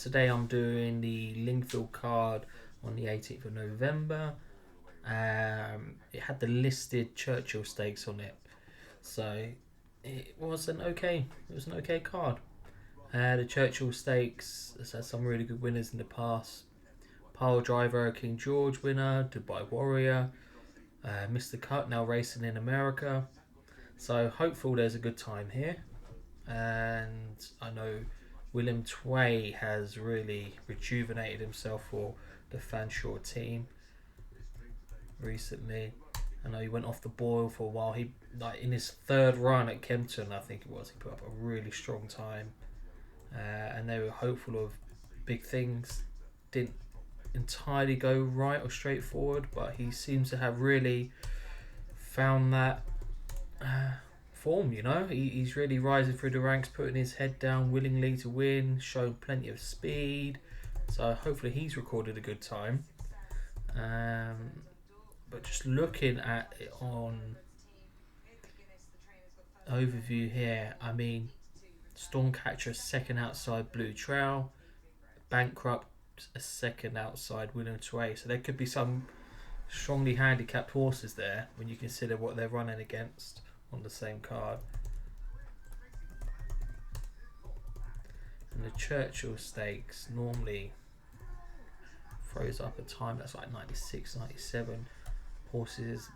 Today I'm doing the Lingfield card on the 18th of November. It had the listed Churchill stakes on it, so it was an okay card. The Churchill stakes has had some really good winners in the past. Pile Driver, King George winner, Dubai Warrior, Mr. Cut now racing in America. So hopeful there's a good time here. And I know William Tway has really rejuvenated himself for the Fanshawe team recently. I know he went off the boil for a while. He in his third run at Kempton, I think it was, he put up a really strong time, and they were hopeful of big things. Didn't entirely go right or straightforward, but he seems to have really found that form, he's really rising through the ranks, putting his head down willingly to win, showing plenty of speed. So hopefully he's recorded a good time. But just looking at it on overview here, I mean, Stormcatcher second outside Blue Trail, Bankrupt a second outside William Tway. So there could be some strongly handicapped horses there when you consider what they're running against on the same card. And the Churchill Stakes normally throws up a time that's like 96, 97 horses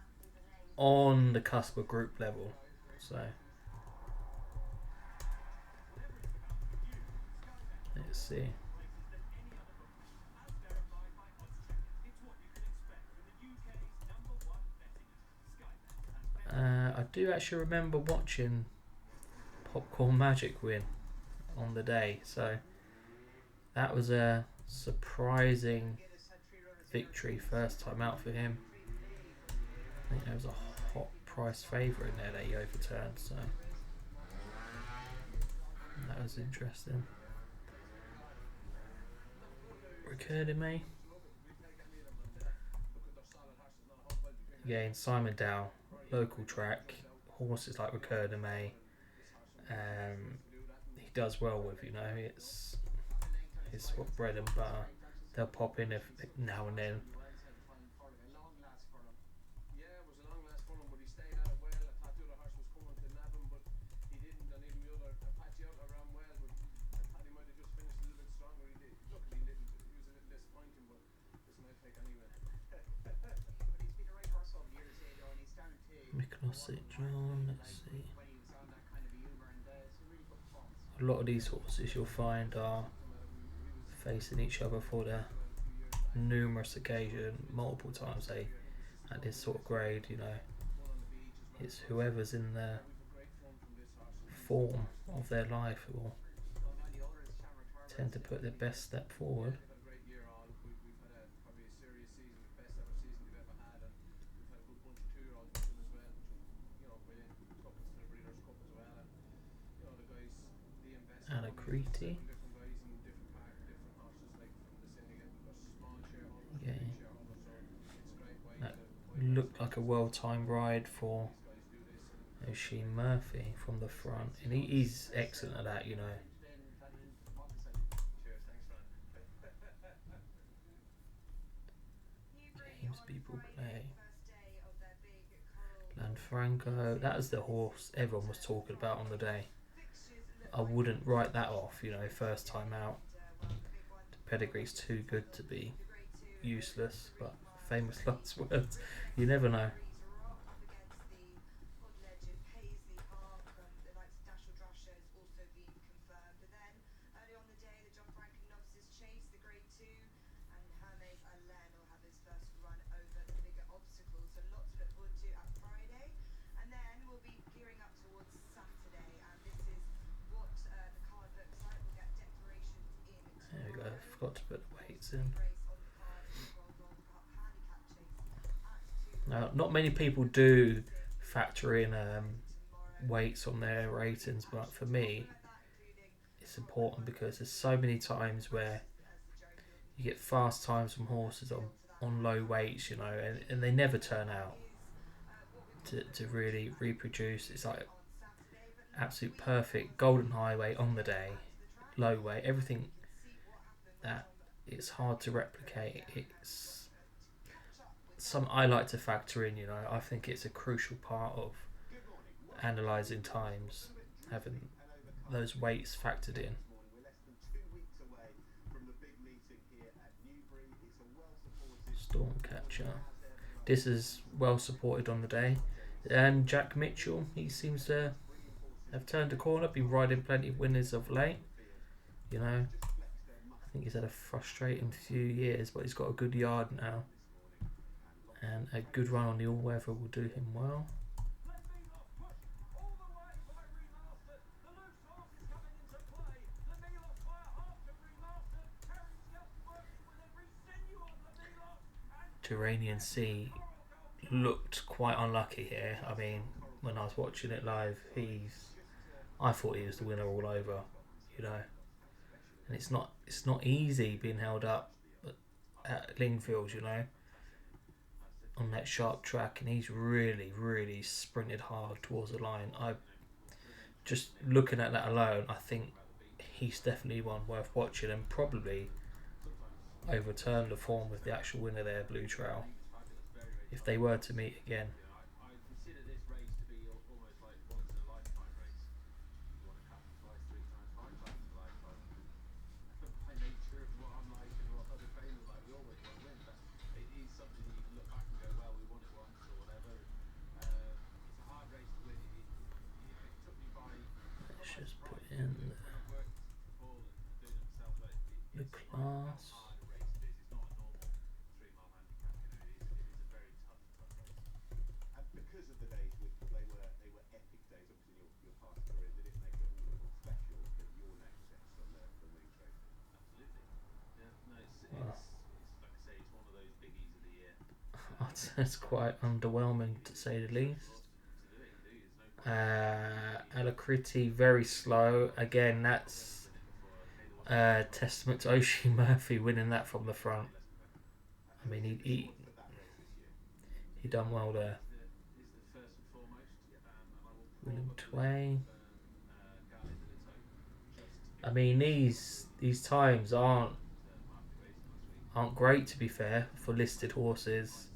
on the cusp of group level. So let's see. I do actually remember watching Popcorn Magic win on the day, so that was a surprising victory first time out for him. I think there was a hot price favourite in there that he overturned, so that was interesting. Recorded me. Again, Simon Dow, local track, horses like Recurder May. He does well with, it's sort of bread and butter. They'll pop in if now and then. Miklosit John, let's see. A lot of these horses you'll find are facing each other for their numerous occasions, multiple times they at this sort of grade, it's whoever's in the form of their life who will tend to put their best step forward. Alacrity. Yeah. That looked like a well-timed ride for Oisin Murphy from the front, and he's excellent at that, Games people play. Lanfranco, that was the horse everyone was talking about on the day. I wouldn't write that off, first time out. The pedigree's too good to be useless, but famous last words. You never know. There we go, forgot to put the weights in. Now, not many people do factor in weights on their ratings, but for me, it's important because there's so many times where you get fast times from horses on low weights, and they never turn out to really reproduce. It's like absolute perfect golden highway on the day, low weight, everything it's hard to replicate. It's some I like to factor in. I think it's a crucial part of analysing times, having those weights factored in. Stormcatcher. This is well supported on the day. And Jack Mitchell, he seems to have turned a corner, been riding plenty of winners of late. I think he's had a frustrating few years, but he's got a good yard now. And a good run on the all-weather will do him well. Turanian Sea looked quite unlucky here. I mean, when I was watching it live, I thought he was the winner all over, And it's not easy being held up at Lingfield, on that sharp track, and he's really, really sprinted hard towards the line. I just looking at that alone, I think he's definitely one worth watching, and probably overturn the form with the actual winner there, Blue Trail, if they were to meet again. Let's just put in the class. That's quite underwhelming, to say the least. Alacrity very slow. Again, that's testament to Oshie Murphy winning that from the front. I mean, he done well there. William Tway. I mean, these times aren't great, to be fair, for listed horses.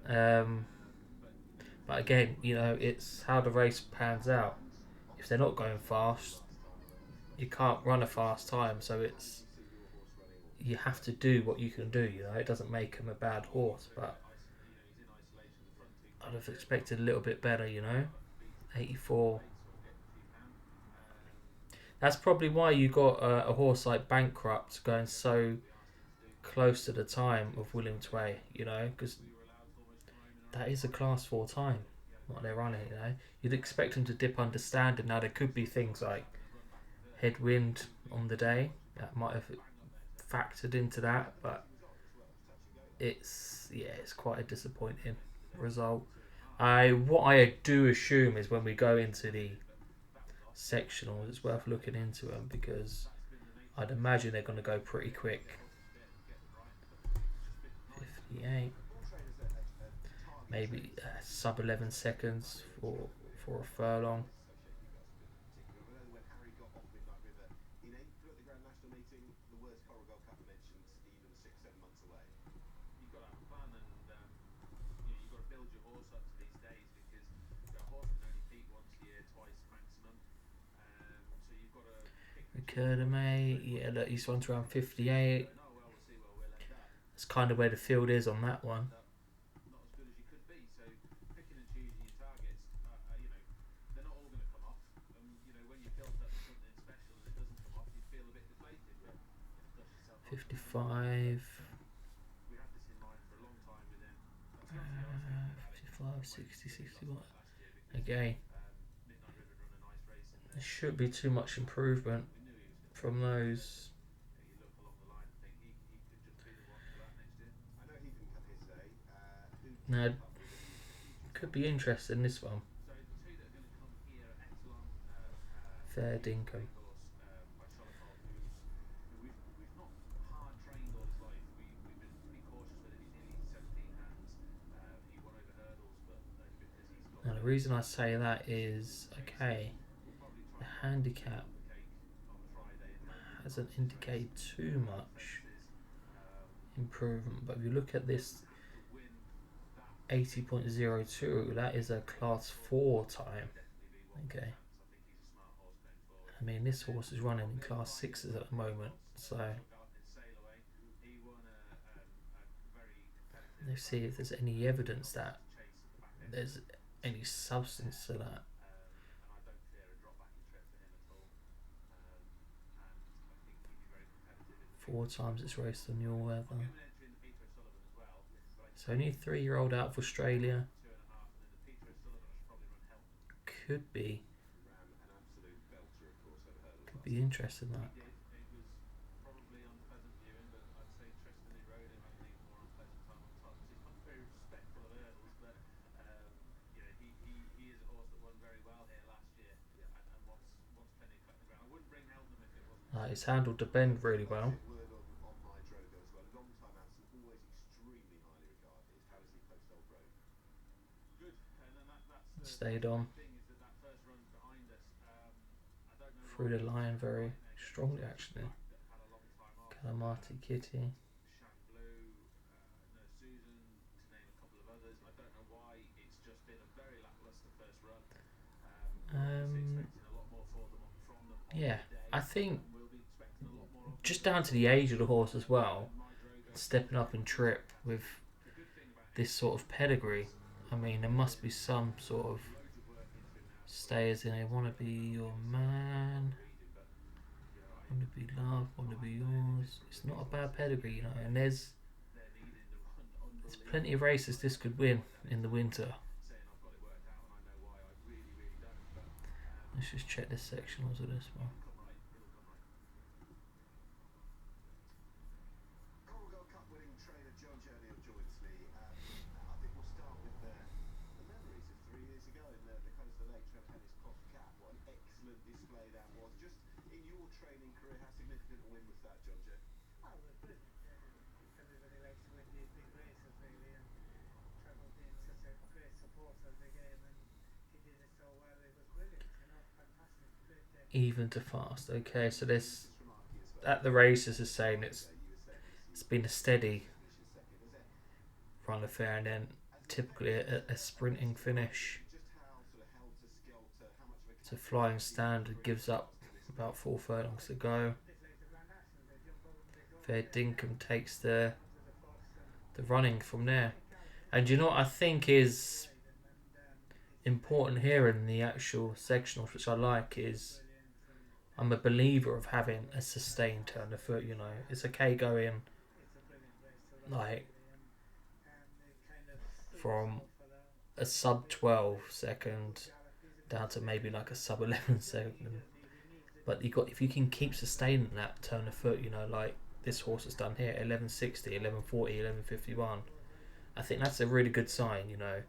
But again, it's how the race pans out. If they're not going fast, you can't run a fast time. So you have to do what you can do. It doesn't make him a bad horse, but I'd have expected a little bit better. 84. That's probably why you got a horse like Bankrupt going so close to the time of William Tway. Because that is a class 4 time what they're running. You'd expect them to dip under standard. Now there could be things like headwind on the day that might have factored into that, but it's quite a disappointing result. What I do assume is when we go into the sectionals, it's worth looking into them, because I'd imagine they're going to go pretty quick. 58, maybe sub 11 seconds for a furlong. Academy, look, he's run around 58. That's kind of where the field is on that one. $55, 55, 60, 61. Again, there shouldn't be too much improvement from those. Now, could be interesting, this one. Fair Dinkum. Now, the reason I say that is, okay, the handicap hasn't indicated too much. improvement. But if you look at this 80.02, that is a class 4 time. Okay. I mean, this horse is running in class 6s at the moment, so let's see if there's any evidence that there's any substance to that. 4 times it's raced on your weather. It's only a 3-year-old out of Australia. Could be. Could be interesting that. He's handled the bend really well. Stayed on. Through the line very strongly actually. Calamati Kitty. Yeah, I think just down to the age of the horse as well, stepping up in trip with this sort of pedigree. I mean, there must be some sort of stayers in there. Want to be your man, want to be loved, want to be yours. It's not a bad pedigree, you know, and there's plenty of races this could win in the winter. Let's just check the sectionals of this one. Even to fast. Okay, so this at the races is saying it's been a steady run affair and then typically a sprinting finish. It's a flying standard, gives up about 4 furlongs to go. Fair Dinkum takes the running from there. And you know what I think is important here in the actual sectionals, which I like, is I'm a believer of having a sustained turn of foot. You know, it's okay going like from a sub 12 second down to maybe like a sub 11 second. But if you can keep sustaining that turn of foot, you know, like this horse has done here, 1160, 1140, 1151. I think that's a really good sign. You know,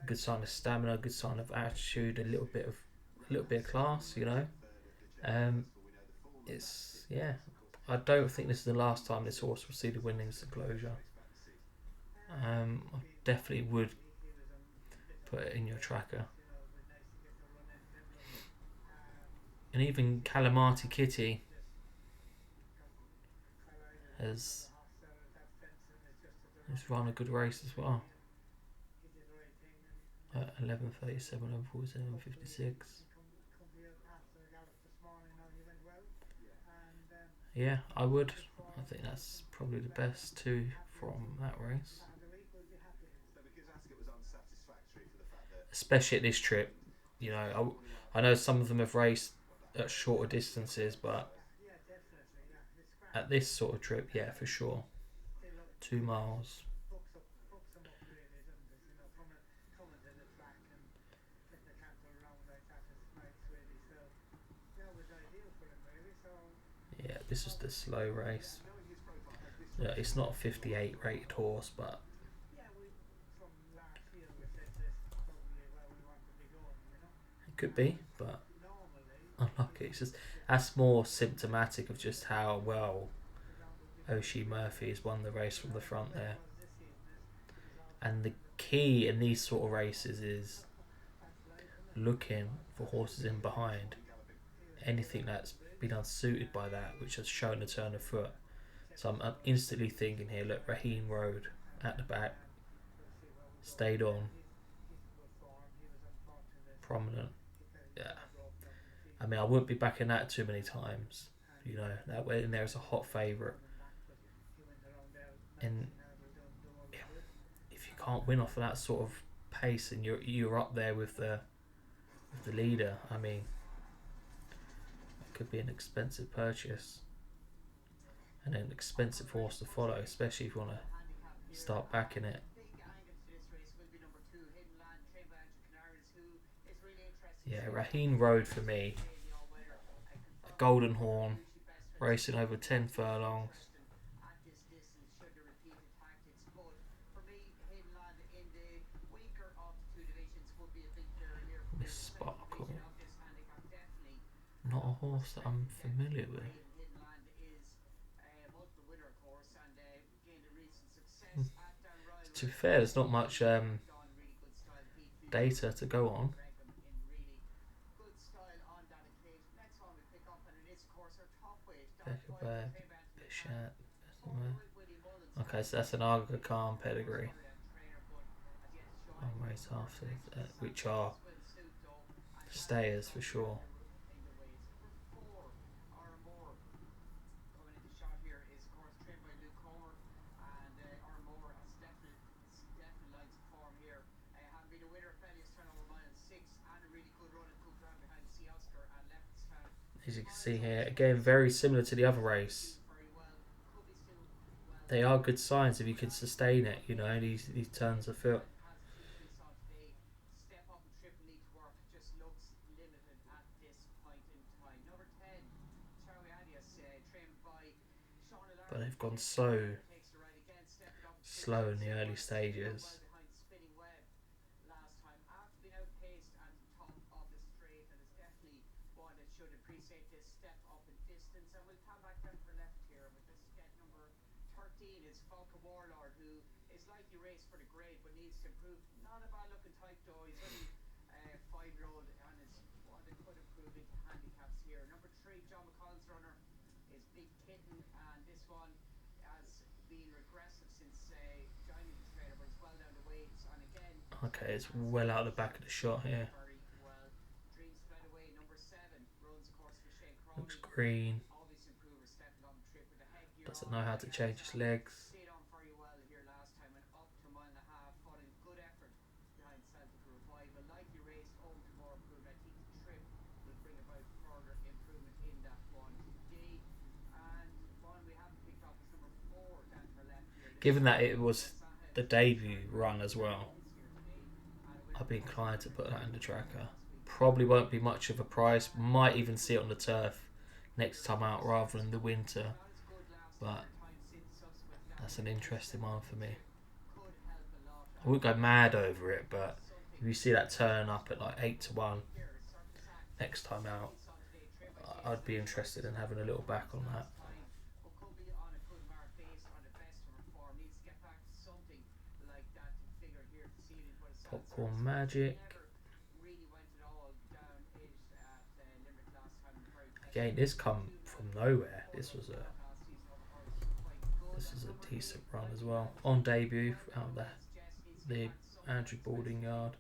a good sign of stamina, a good sign of attitude, a little bit of class. You know, it's yeah. I don't think this is the last time this horse will see the winnings enclosure. I definitely would put it in your tracker. And even Calamati Kitty has run a good race as well. 11:37, 11:47, 56. Yeah, I would. I think that's probably the best 2 from that race. Especially at this trip. You know, I know some of them have raced at shorter distances, but at this sort of trip, yeah, for sure. 2 miles. Yeah, this is the slow race. Yeah, it's not a 58 rated horse, but it could be, but unlucky. It's just that's more symptomatic of just how well Oshie Murphy has won the race from the front there. And the key in these sort of races is looking for horses in behind. Anything that's been unsuited by that, which has shown a turn of foot. So I'm instantly thinking here, look, Raheem Road at the back, stayed on, prominent. Yeah. I mean, I wouldn't be backing that too many times. You know, that way in there is a hot favourite. And if you can't win off of that sort of pace and you're up there with the leader, I mean, it could be an expensive purchase and an expensive horse to follow, especially if you want to start backing it. Yeah, Raheen Road for me, a golden horn, racing over 10 furlongs. Miss Sparkle, not a horse that I'm familiar with. Hmm. To be fair, there's not much data to go on. Beckerberg, Bishat. Okay, so that's an Aga Khan pedigree. Race after, which are stayers for sure. As you can see here, again, very similar to the other race. They are good signs if you can sustain it, you know, these turns of foot. But they've gone so slow in the early stages. Okay, it's well out the back of the shot here. Looks green. Doesn't know how to change his legs. Given that it was the debut run as well, I'd be inclined to put that in the tracker. Probably won't be much of a price. Might even see it on the turf next time out rather than the winter. But that's an interesting one for me. I wouldn't go mad over it, but if you see that turn up at like 8-1 next time out, I'd be interested in having a little back on that. Popcorn Magic. Again, this come from nowhere. This was a decent run as well. On debut out of the Andrew Boarding Yard.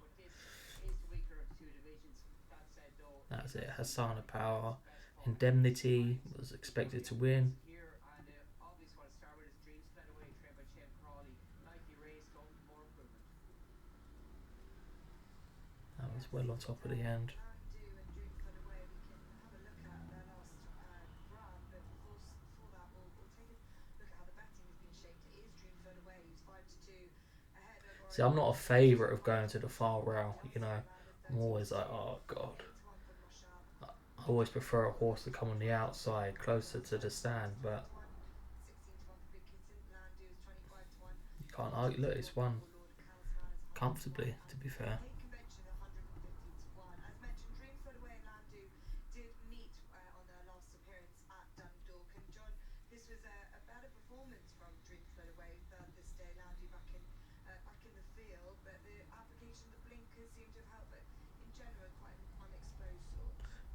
That's it. Hasana Power. Indemnity was expected to win. That was well on top of the end. See, I'm not a favourite of going to the far rail, you know. I'm always like, oh god. I always prefer a horse to come on the outside, closer to the stand, but you can't argue. Look, it's won comfortably, to be fair.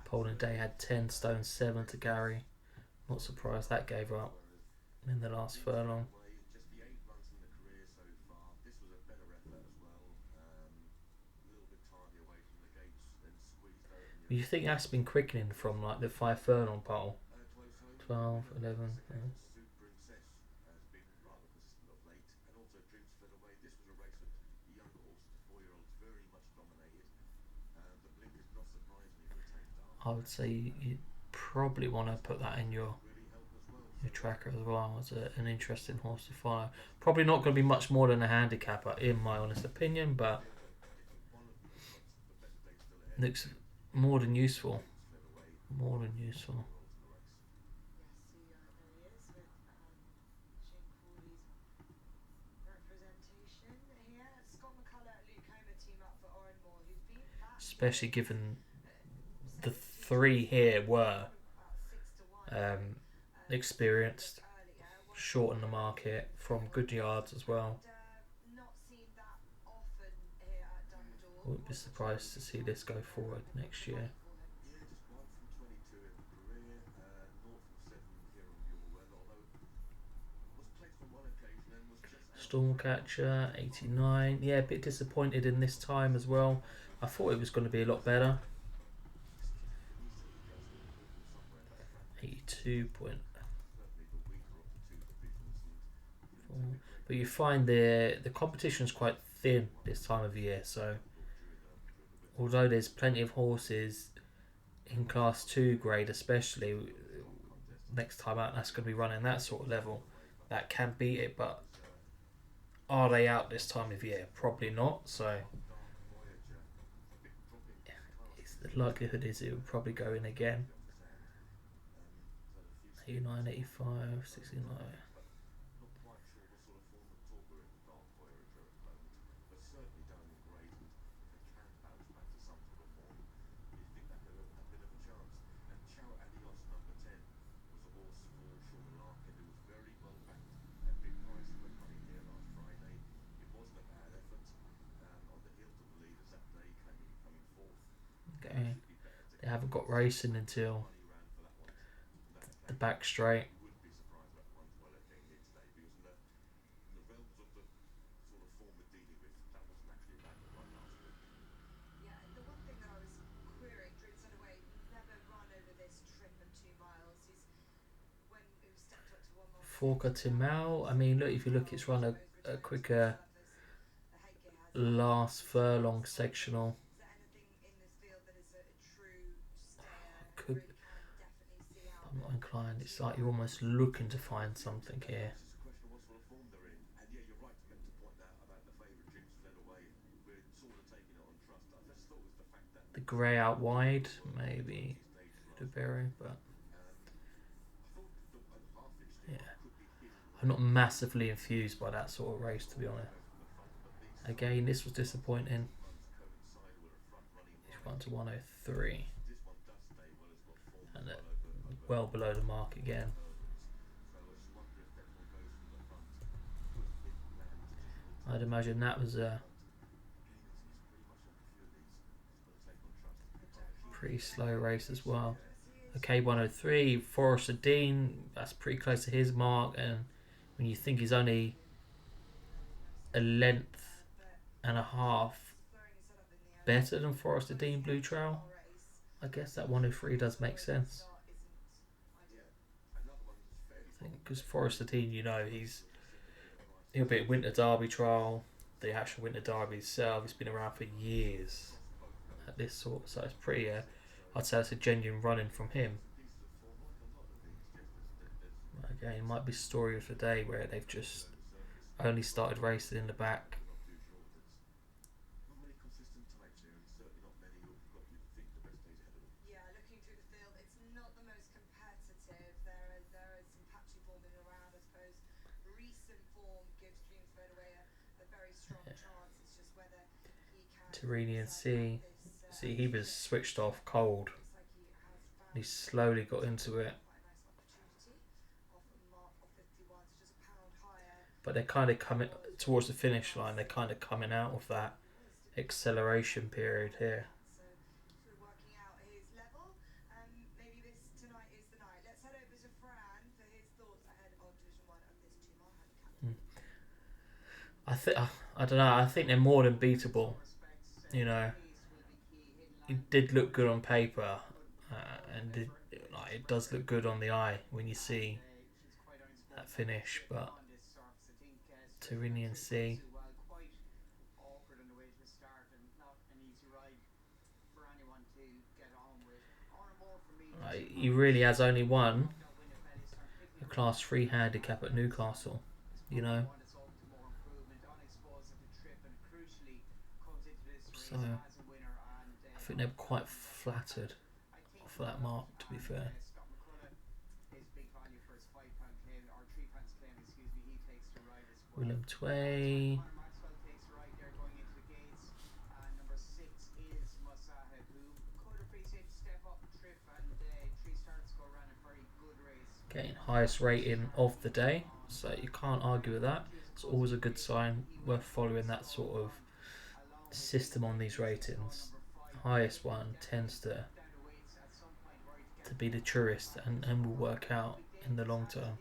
Poland Day had 10 stone 7 to Gary. Not surprised that gave up. in the last furlong. You think that's been quickening from like the 5 furlong pole? 12, 11. I would say you probably want to put that in your tracker as well as an interesting horse to follow. Probably not going to be much more than a handicapper, in my honest opinion, but looks more than useful. More than useful. Especially given the three here were um, experienced, short in the market, from good yards as well. Wouldn't be surprised to see this go forward next year. Stormcatcher, 89. Yeah, a bit disappointed in this time as well. I thought it was going to be a lot better. 82.4. But you find the competition's quite thin this time of year, so although there's plenty of horses in class 2 grade, especially next time out, that's going to be running that sort of level that can beat it, but are they out this time of year? Probably not. So the likelihood is it will probably go in again. 89, 85, 69. Okay. They haven't got racing until the back straight. Forker Timau. I mean, look, if you look, it's run a quicker last furlong sectional. Could I'm not inclined. It's like you're almost looking to find something here. The grey out wide, maybe Duberry, but yeah, I'm not massively infused by that sort of race, to be honest. Again, this was disappointing. He's gone to 103 and well below the mark again. I'd imagine that was a pretty slow race as well. Okay, 103, Forrester Dean, that's pretty close to his mark, and when you think he's only a length and a half better than Forrester Dean Blue Trail, I guess that 103 does make sense. I think because Forrester Dean, he'll be at Winter Derby Trial, the actual Winter Derby itself. He's been around for years at this sort, so it's pretty. I'd say it's a genuine running from him. Again, it might be story of the day where they've just only started racing in the back. Tyrrhenian C. See, he was switched off cold. He slowly got into it. But they're kind of coming towards the finish line. They're kind of coming out of that acceleration period here. I don't know. I think they're more than beatable. You know, it did look good on paper, and it does look good on the eye when you see that finish. But Tyrrhenian Sea, he really has only won a Class 3 handicap at Newcastle. You know, so I think they're quite flattered for that mark. To be fair, William Tway. Getting highest rating of the day, so you can't argue with that. It's always a good sign, worth following that sort of system on these ratings. Highest one tends to be the truest and will work out in the long term.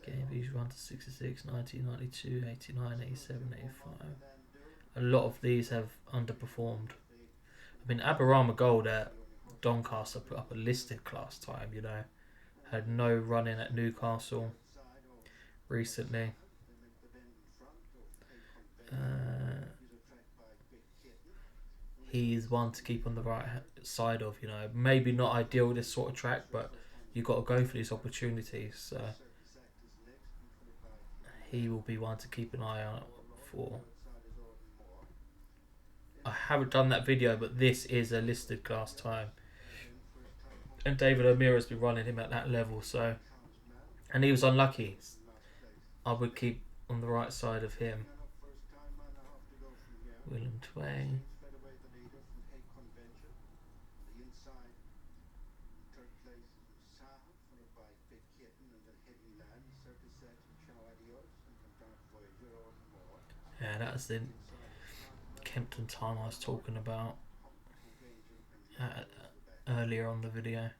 Game views run to 66, 90, 92, 89, 87, 85. A lot of these have underperformed. I mean, Aberama Gold at Doncaster put up a listed class time, you know. Had no run in at Newcastle recently. He's one to keep on the right side of, you know. Maybe not ideal this sort of track, but you've got to go for these opportunities. So he will be one to keep an eye out for. I haven't done that video, but this is a listed class time. And David O'Meara's been running him at that level, so. And he was unlucky. I would keep on the right side of him. William Twain. Yeah, that's the Kempton time I was talking about earlier on the video.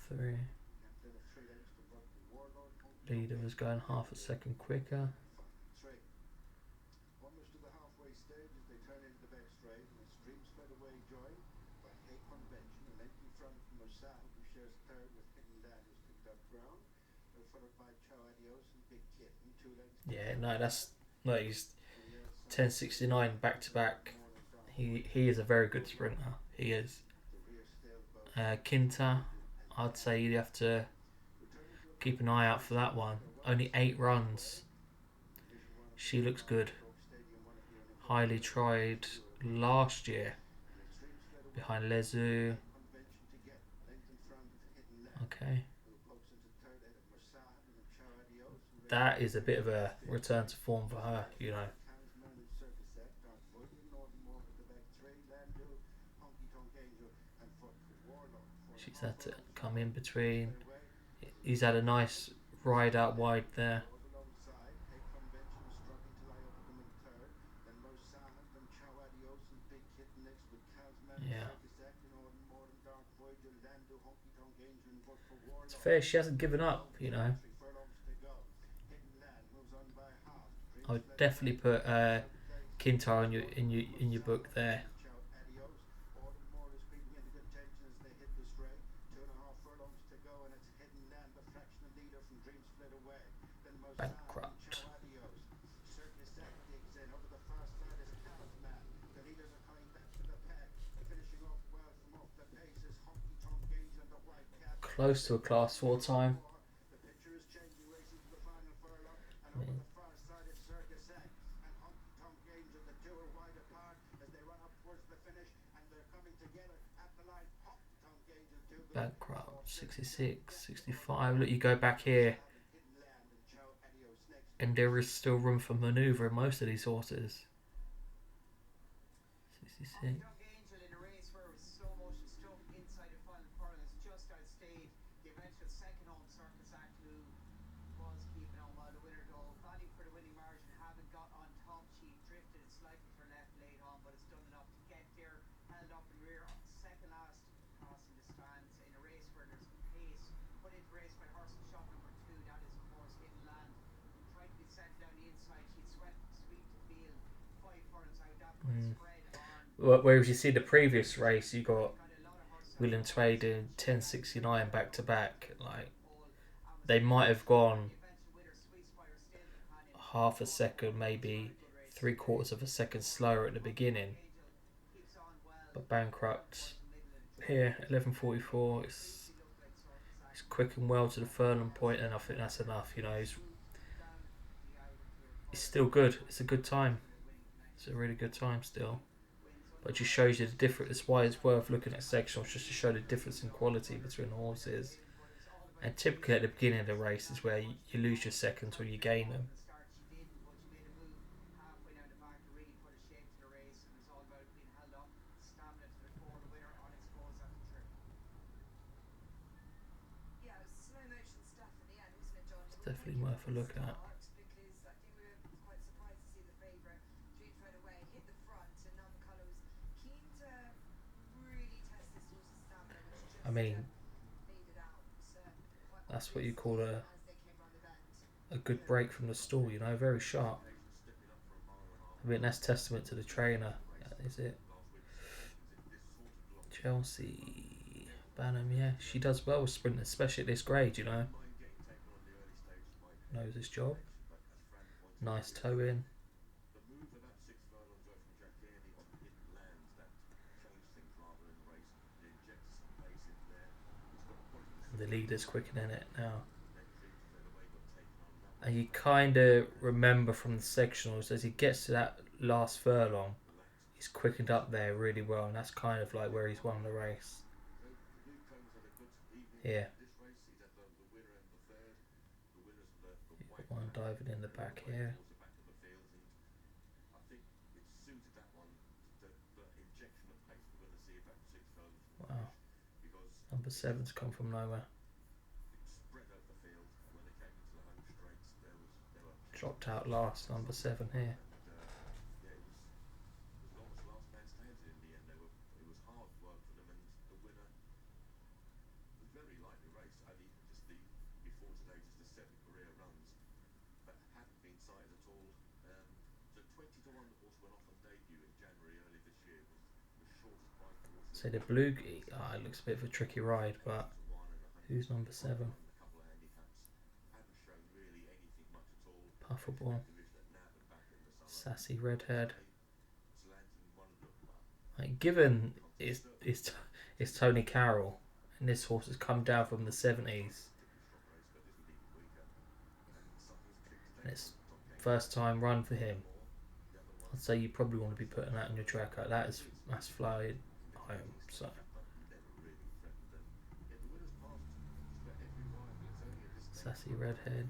Three. Leader was going half a second quicker. Yeah, no, that's no. He's 10.69 back to back. He is a very good sprinter. He is. Kinta, I'd say you'd have to keep an eye out for that one. Only 8 runs. She looks good. Highly tried last year behind Lezu. Okay. That is a bit of a return to form for her, you know. She's had to come in between. He's had a nice ride out wide there. Yeah. It's fair she hasn't given up, you know. I would definitely put Kintar in your book there. Bankrupt. Close to a class 4 time. Bankrupt. 66, 65. Look, you go back here and there is still room for manoeuvre in most of these horses. 66. Mm. Whereas you see the previous race, you got William Tway doing 10:69 back to back. Like they might have gone half a second, maybe three quarters of a second slower at the beginning, but Bankrupt here 11:44. It's quick and well to the furlong point, and I think that's enough. You know, it's still good. It's a good time. It's a really good time still. But it just shows you the difference. That's why it's worth looking at sectionals, just to show the difference in quality between the horses. And typically at the beginning of the race is where you lose your seconds or you gain them. It's definitely worth a look at. I mean, that's what you call a good break from the stall, you know, very sharp. I mean, that's testament to the trainer. Is it Chelsea Banham? Yeah, she does well with sprinters, especially at this grade, you know. Knows his job. Nice toe in. And the leader's quickening it now. And you kind of remember from the sectionals as he gets to that last furlong, he's quickened up there really well, and that's kind of like where he's won the race. Yeah, one diving in the back here. Wow, number seven's come from nowhere. Dropped out last, number seven here. So the blue, it looks a bit of a tricky ride, but who's number seven? Puffable, sassy redhead. Like, given it's Tony Carroll, and this horse has come down from the 70s, and it's first time run for him. I'd say you probably want to be putting that on your track. Like that's flying home. So sassy redhead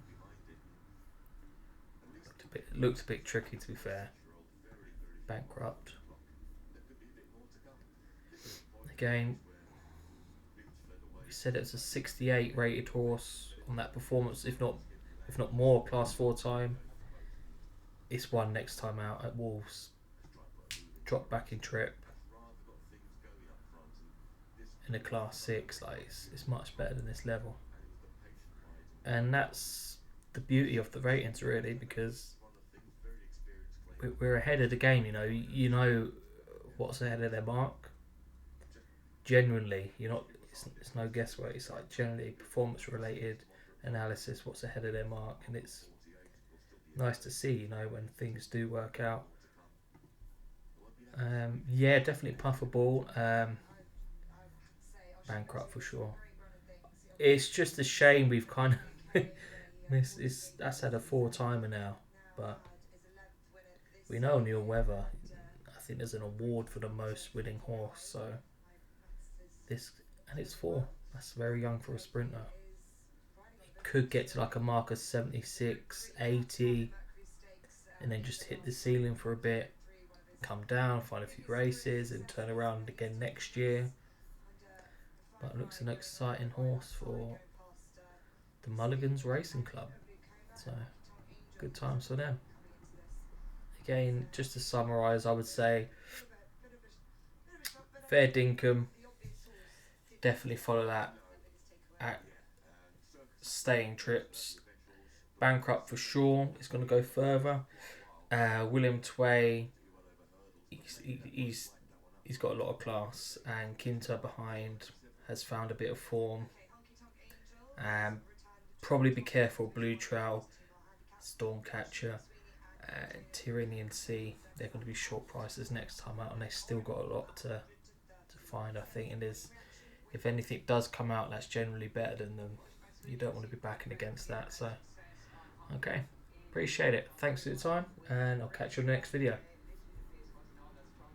looked a bit tricky to be fair. Bankrupt again. We said it's a 68 rated horse on that performance, if not more, class 4 time. It's one next time out at Wolves. Drop back in trip in a class 6. Like it's much better than this level, and that's the beauty of the ratings really, because we're ahead of the game. You know what's ahead of their mark. Genuinely, you're not. It's no guesswork. It's like generally performance related analysis. What's ahead of their mark, and it's nice to see. When things do work out. Yeah, definitely Puffable. Bankrupt for sure. It's just a shame we've kind of missed. That's had a 4 timer now, but we know Neil Weather. I think there's an award for the most winning horse. So this and it's 4. That's very young for a sprinter. It could get to like a mark of 76, 80, and then just hit the ceiling for a bit, come down, find a few races, and turn around again next year. But it looks an exciting horse for the Mulligans Racing Club. So good times for them. Again, just to summarise, I would say Fair Dinkum, definitely follow that at staying trips. Bankrupt for sure, it's going to go further. William Tway, he's got a lot of class, and Kinta behind has found a bit of form. Probably be careful, Blue Trail, Stormcatcher, Tyrrhenian Sea. They're going to be short prices next time out, and they've still got a lot to find, I think. And there's, if anything does come out that's generally better than them, you don't want to be backing against that. So, okay, appreciate it. Thanks for your time, and I'll catch you in the next video.